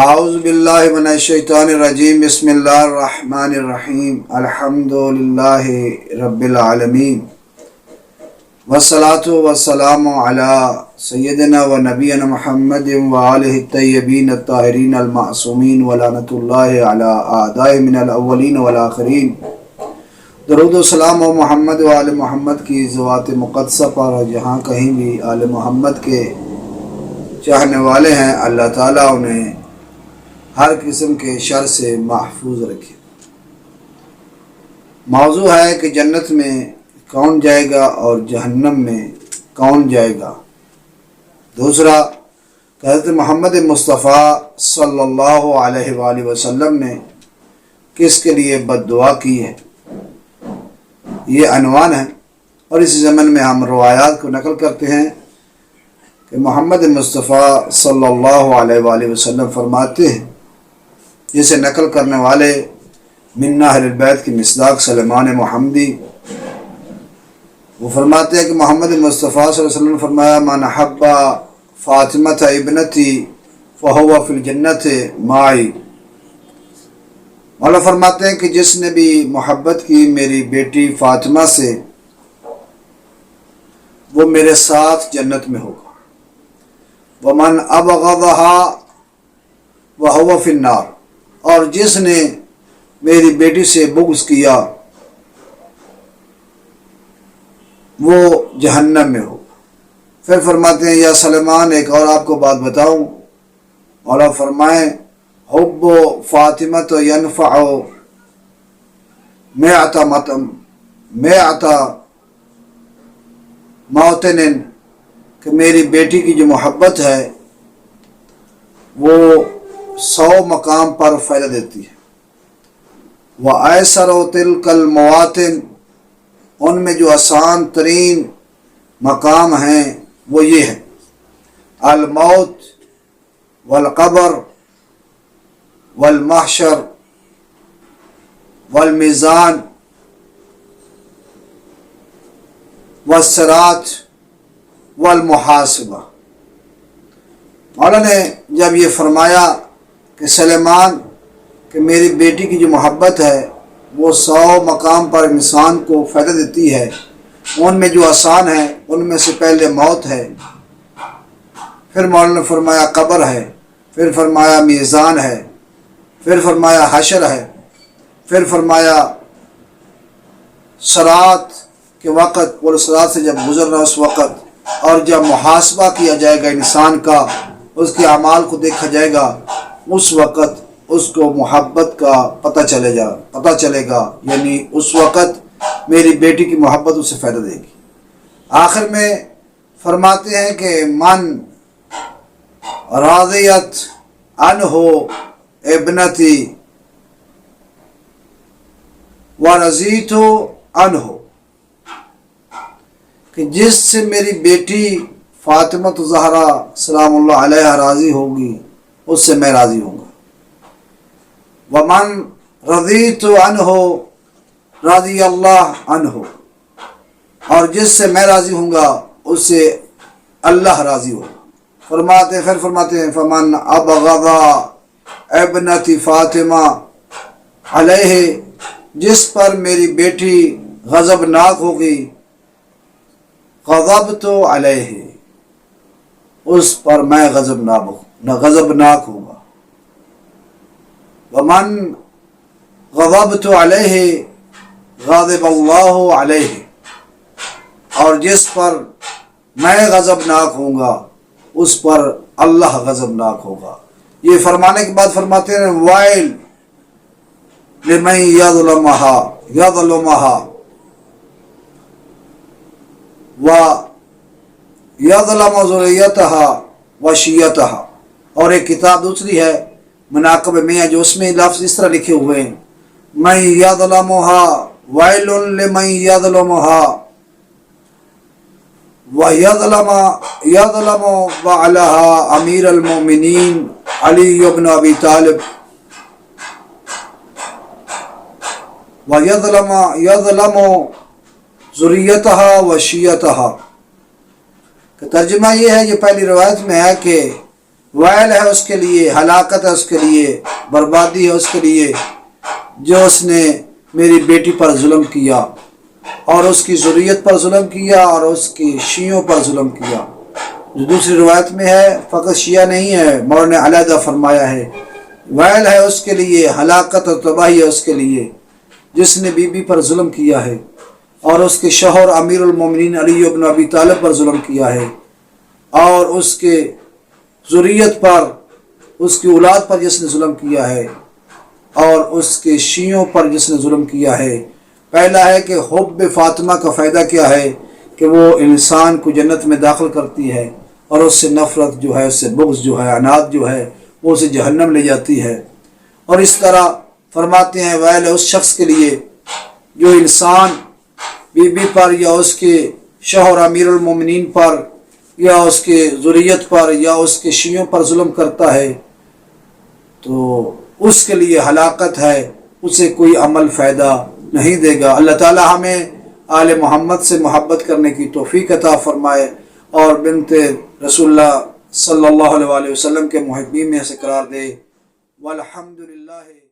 اعوذ باللہ من الشیطان الرجیم بسم اللہ الرحمن الرحیم الحمد للہ رب العالمین والصلاة والسلام علی سیدنا و نبینا محمد وآلہ الطیبین الطاہرین المعصومین ولعنۃ اللہ علی اعدائہ من الاولین والآخرین۔ درود و سلام و محمد و آل محمد کی ذوات مقدسہ پر، جہاں کہیں بھی آل محمد کے چاہنے والے ہیں، اللہ تعالیٰ انہیں ہر قسم کے شر سے محفوظ رکھے۔ موضوع ہے کہ جنت میں کون جائے گا اور جہنم میں کون جائے گا۔ دوسرا، کہ حضرت محمد مصطفیٰ صلی اللہ علیہ وآلہ وسلم نے کس کے لیے بد دعا کی ہے، یہ عنوان ہے۔ اور اس زمن میں ہم روایات کو نقل کرتے ہیں کہ محمد مصطفیٰ صلی اللہ علیہ وآلہ وسلم فرماتے ہیں، جسے نقل کرنے والے منا اہل البیت کی مصداق سلیمان محمدی، وہ فرماتے ہیں کہ محمد مصطفیٰ صلی اللہ علیہ وسلم نے فرمایا، من احب فاطمۃ ابنتی فہو فی الجنت معی۔ مولا فرماتے ہیں کہ جس نے بھی محبت کی میری بیٹی فاطمہ سے، وہ میرے ساتھ جنت میں ہوگا۔ ومن ابغضھا وہو فی النار، اور جس نے میری بیٹی سے بغض کیا وہ جہنم میں ہوگا۔ پھر فرماتے ہیں، یا سلیمان ایک اور آپ کو بات بتاؤں، اور آپ فرمائیں، حب فاطمۃ ینفع مئۃ موطن، کہ میری بیٹی کی جو محبت ہے وہ 100 مقام پر فائدہ دیتی ہے۔ وَأَيْسَرُ تِلْكَ الْمَوَاطِنِ، ان میں جو آسان ترین مقام ہیں وہ یہ ہے، الموت والقبر والمحشر والمیزان والصراط والمحاسبہ۔ مولا نے جب یہ فرمایا کہ سلیمان، کہ میری بیٹی کی جو محبت ہے وہ 100 مقام پر انسان کو فائدہ دیتی ہے، ان میں جو آسان ہے ان میں سے پہلے موت ہے، پھر مولا نے فرمایا قبر ہے، پھر فرمایا میزان ہے، پھر فرمایا حشر ہے، پھر فرمایا صراط کے وقت، وہ صراط سے جب گزرنا اس وقت، اور جب محاسبہ کیا جائے گا انسان کا، اس کے اعمال کو دیکھا جائے گا، اس وقت اس کو محبت کا پتہ چلے گا، یعنی اس وقت میری بیٹی کی محبت اسے فائدہ دے گی۔ آخر میں فرماتے ہیں کہ من راضیت عنہ ابنتی ورضیت عنہ، کہ جس سے میری بیٹی فاطمہ زہرا سلام اللہ علیہ راضی ہوگی، اس سے میں راضی ہوں گا۔ ومن رضیت عنہ رضی اللہ عنہ، اور جس سے میں راضی ہوں گا اس سے اللہ راضی ہوگا۔ پھر فرماتے ہیں، فمن ابغض ابنتی فاطمہ علیہ، جس پر میری بیٹی غضبناک ہوگی، غضبت علیہ، اس پر میں غضبناک ہوں گا۔ ومن غضبت علیہ غضب اللہ علیہ، اور جس پر میں غضبناک ہوں گا اس پر اللہ غضبناک ہوگا۔ یہ فرمانے کے بعد فرماتے ہیں، وائل لمن یظلمہا وَيَظْلَمُ ذُرِّيَّتَهَا وَشِيَّتَهَا، اور ایک کتاب دوسری ہے مناقب میاں، جو اس میں لفظ اس طرح لکھے ہوئے ہیں، مَن يَظْلَمُهَا وَيْلٌ لِمَن يَظْلَمُهَا وَيَظْلَمُ بَعْلَهَا امیر المؤمنین علی بن ابی طالب وَيَظْلَمُ ذُرِّيَّتَهَا وَشِيَّتَهَا۔ کہ ترجمہ یہ ہے، یہ پہلی روایت میں ہے کہ ویل ہے اس کے لیے، ہلاکت ہے اس کے لیے، بربادی ہے اس کے لیے جو اس نے میری بیٹی پر ظلم کیا اور اس کی ذریت پر ظلم کیا اور اس کی شیعوں پر ظلم کیا۔ جو دوسری روایت میں ہے، فقط شیعہ نہیں ہے، مولا نے علیحدہ فرمایا ہے ویل ہے اس کے لیے، ہلاکت اور تباہی ہے اس کے لیے جس نے بی بی پر ظلم کیا ہے اور اس کے شوہر امیر المومنین علی بن ابی طالب پر ظلم کیا ہے اور اس کے ذریت پر، اس کی اولاد پر جس نے ظلم کیا ہے اور اس کے شیعوں پر جس نے ظلم کیا ہے۔ پہلا ہے کہ حب فاطمہ کا فائدہ کیا ہے کہ وہ انسان کو جنت میں داخل کرتی ہے اور اس سے نفرت جو ہے، اس سے بغض جو ہے، عناد جو ہے، وہ اسے جہنم لے جاتی ہے۔ اور اس طرح فرماتے ہیں ویل ہے اس شخص کے لیے جو انسان بی بی پر یا اس کے شوہر امیر المومنین پر یا اس کے ذریت پر یا اس کے شیعوں پر ظلم کرتا ہے تو اس کے لیے ہلاکت ہے، اسے کوئی عمل فائدہ نہیں دے گا۔ اللہ تعالی ہمیں آل محمد سے محبت کرنے کی توفیق عطا فرمائے اور بنت رسول اللہ صلی اللہ علیہ وسلم کے محبین میں سے قرار دے۔ والحمدللہ